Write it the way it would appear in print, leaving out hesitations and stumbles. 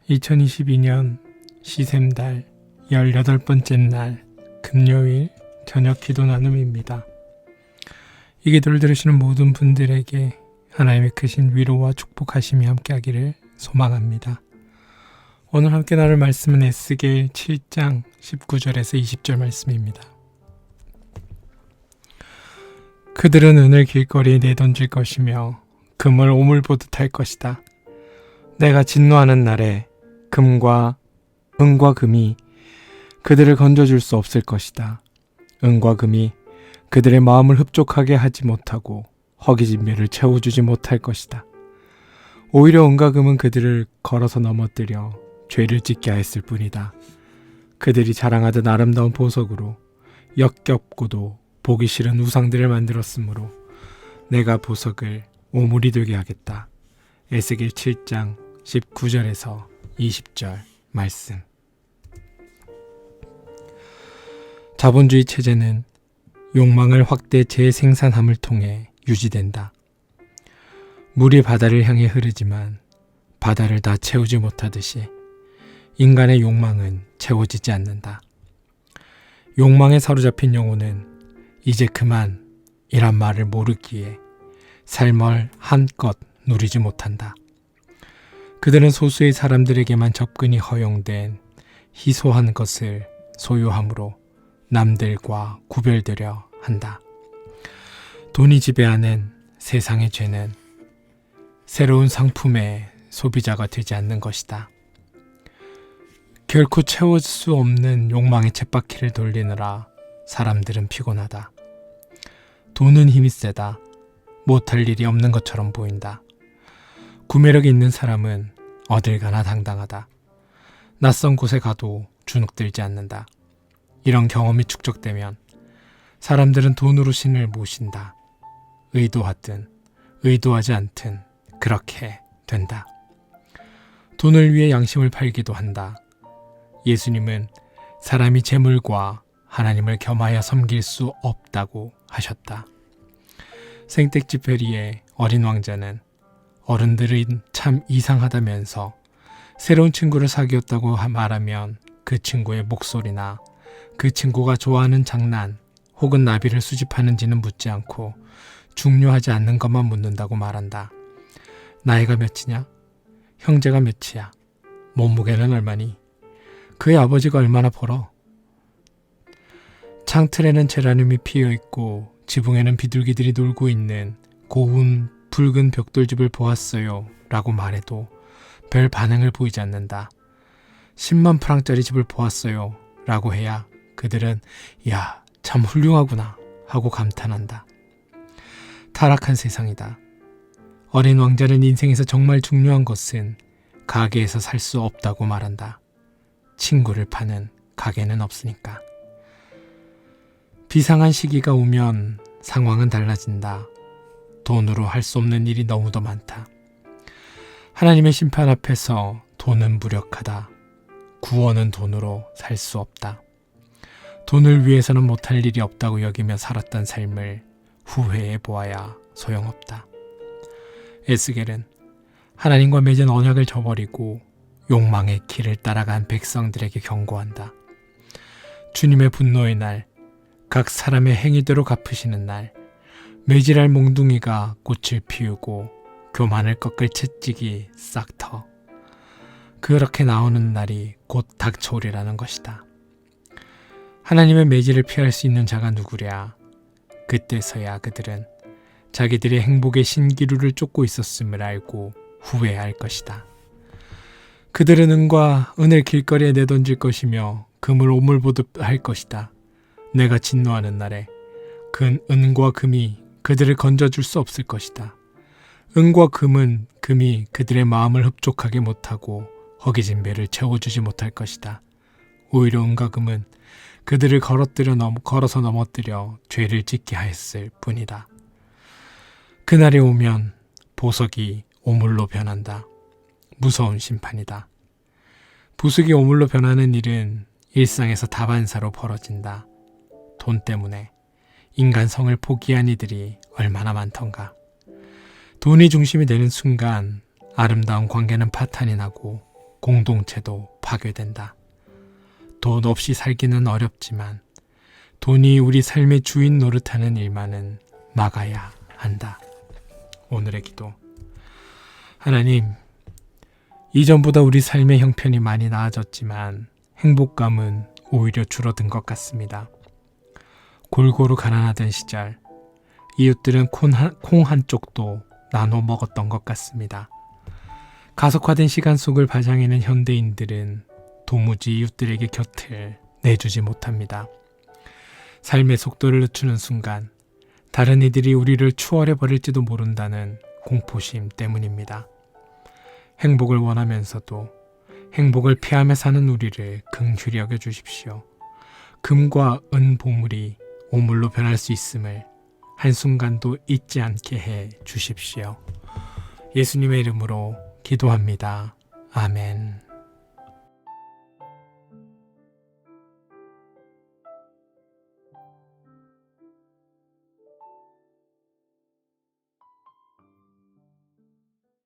2022년 시샘달 18번째 날 금요일 저녁 기도 나눔입니다. 이 기도를 들으시는 모든 분들에게 하나님의 크신 위로와 축복하심이 함께하기를 소망합니다. 오늘 함께 나눌 말씀은 에스겔 7장 19절에서 20절 말씀입니다. 그들은 은을 길거리에 내던질 것이며 금을 오물 보듯 할 것이다. 내가 진노하는 날에 은과 금이 그들을 건져줄 수 없을 것이다. 은과 금이 그들의 마음을 흡족하게 하지 못하고 허기진 배를 채워주지 못할 것이다. 오히려 은과 금은 그들을 걸어서 넘어뜨려 죄를 짓게 하였을 뿐이다. 그들이 자랑하던 아름다운 보석으로 역겹고도 보기 싫은 우상들을 만들었으므로 내가 보석을 오물이 되게 하겠다. 에스겔 7장 19절에서 20절 말씀. 자본주의 체제는 욕망을 확대 재생산함을 통해 유지된다. 물이 바다를 향해 흐르지만 바다를 다 채우지 못하듯이 인간의 욕망은 채워지지 않는다. 욕망에 사로잡힌 영혼은 이제 그만 이란 말을 모르기에 삶을 한껏 누리지 못한다. 그들은 소수의 사람들에게만 접근이 허용된 희소한 것을 소유함으로 남들과 구별되려 한다. 돈이 지배하는 세상의 죄는 새로운 상품의 소비자가 되지 않는 것이다. 결코 채울 수 없는 욕망의 쳇바퀴를 돌리느라 사람들은 피곤하다. 돈은 힘이 세다. 못할 일이 없는 것처럼 보인다. 구매력이 있는 사람은 어딜 가나 당당하다. 낯선 곳에 가도 주눅들지 않는다. 이런 경험이 축적되면 사람들은 돈으로 신을 모신다. 의도하든 의도하지 않든 그렇게 된다. 돈을 위해 양심을 팔기도 한다. 예수님은 사람이 재물과 하나님을 겸하여 섬길 수 없다고 하셨다. 생텍쥐페리의 어린 왕자는 어른들은 참 이상하다면서 새로운 친구를 사귀었다고 말하면 그 친구의 목소리나 그 친구가 좋아하는 장난 혹은 나비를 수집하는지는 묻지 않고 중요하지 않는 것만 묻는다고 말한다. 나이가 몇이냐? 형제가 몇이야? 몸무게는 얼마니? 그의 아버지가 얼마나 벌어? 창틀에는 제라늄이 피어있고 지붕에는 비둘기들이 놀고 있는 고운 붉은 벽돌집을 보았어요 라고 말해도 별 반응을 보이지 않는다. 10만 프랑짜리 집을 보았어요 라고 해야 그들은 야, 참 훌륭하구나 하고 감탄한다. 타락한 세상이다. 어린 왕자는 인생에서 정말 중요한 것은 가게에서 살 수 없다고 말한다. 친구를 파는 가게는 없으니까. 비상한 시기가 오면 상황은 달라진다. 돈으로 할 수 없는 일이 너무도 많다. 하나님의 심판 앞에서 돈은 무력하다. 구원은 돈으로 살 수 없다. 돈을 위해서는 못할 일이 없다고 여기며 살았던 삶을 후회해 보아야 소용없다. 에스겔은 하나님과 맺은 언약을 저버리고 욕망의 길을 따라간 백성들에게 경고한다. 주님의 분노의 날, 각 사람의 행위대로 갚으시는 날, 매질할 몽둥이가 꽃을 피우고 교만을 꺾을 채찍이 싹 터. 그렇게 나오는 날이 곧 닥쳐오리라는 것이다. 하나님의 매질을 피할 수 있는 자가 누구랴? 그때서야 그들은 자기들의 행복의 신기루를 쫓고 있었음을 알고 후회할 것이다. 그들은 은을 길거리에 내던질 것이며 금을 오물 보듯 할 것이다. 내가 진노하는 날에 은과 금이 그들을 건져줄 수 없을 것이다. 은과 금은 금이 그들의 마음을 흡족하게 못하고 허기진 배를 채워주지 못할 것이다. 오히려 은과 금은 그들을 걸어서 넘어뜨려 죄를 짓게 하였을 뿐이다. 그날이 오면 보석이 오물로 변한다. 무서운 심판이다. 보석이 오물로 변하는 일은 일상에서 다반사로 벌어진다. 돈 때문에 인간성을 포기한 이들이 얼마나 많던가. 돈이 중심이 되는 순간 아름다운 관계는 파탄이 나고 공동체도 파괴된다. 돈 없이 살기는 어렵지만 돈이 우리 삶의 주인 노릇하는 일만은 막아야 한다. 오늘의 기도. 하나님, 이전보다 우리 삶의 형편이 많이 나아졌지만 행복감은 오히려 줄어든 것 같습니다. 골고루 가난하던 시절, 이웃들은 콩 한 쪽도 나눠 먹었던 것 같습니다. 가속화된 시간 속을 발장하는 현대인들은 도무지 이웃들에게 곁을 내주지 못합니다. 삶의 속도를 늦추는 순간 다른 이들이 우리를 추월해 버릴지도 모른다는 공포심 때문입니다. 행복을 원하면서도 행복을 피하며 사는 우리를 긍휼히 여겨 주십시오. 금과 은 보물이 오물로 변할 수 있음을 한순간도 잊지 않게 해 주십시오. 예수님의 이름으로 기도합니다. 아멘.